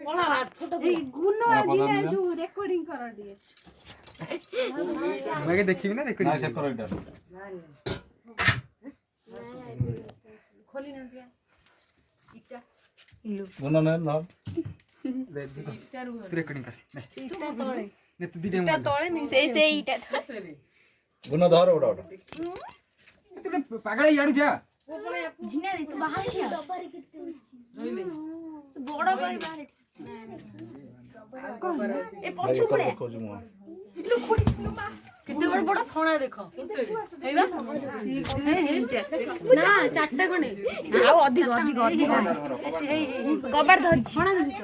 ପଳା ଛୋଟ ଏଇ ଗୁନ ଆଜି ଯୋଉ ରେକର୍ଡିଂ କର ଟିକେ मैं देखिबी ना रेकर्डिंग ना से करो इटा खोली ना दिया इटा गुना ना ना रेकर्डिंग कर ଇଟା ତଳେ ने तू दीदे ଇଟା ତଳେ से इटा गुना धर उड़ा उड़ा तू पागल याडू जा झिना तू बाहर क्या बड़ कर बाहर ए पछु पड़े खोज मु କେତେ ବଡ ବଡ ଫଣା ଦେଖ ହେଇବା ନା ଚାରଟା ଖଣ୍ଡେ ଆଉ ଅଧିକ ଅଧିକ ଅଧିକ କବାଟ ଧରିଛି ଫଣା ଦେଖୁଛ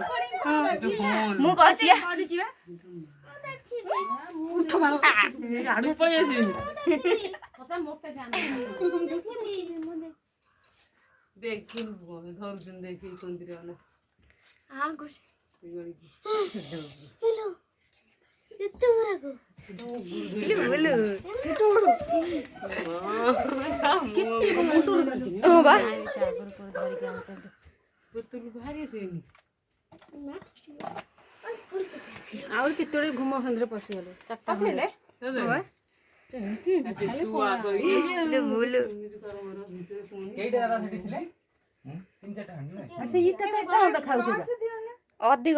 ମୁଁ କହୁଛି କରୁଛି ବା ଉଠ ବାବା ଆଡୁ ପଳେଇ ଆସିବି କଥା ମୋଟେ ଜାନ ଦେଖି ଧରୁଛନ୍ତି ଦେଖି କନ୍ଦିରେ ନା हां कुछ हेलो एते बराको बोलो କେତେ ମୋଟର ओ बा ପୁତୁଲ ବାହାରି ଆସିନି ଆଉ କେତେବେଳେ ଘୁମ ଖଣ୍ଡରେ ପଶିଗଲେ ଚାରଟା ପଶିଗଲେ बोलो केइटा दादा सेठी थिले 3-4 टा हन से इटा तो कोन देखाउ छ अधिक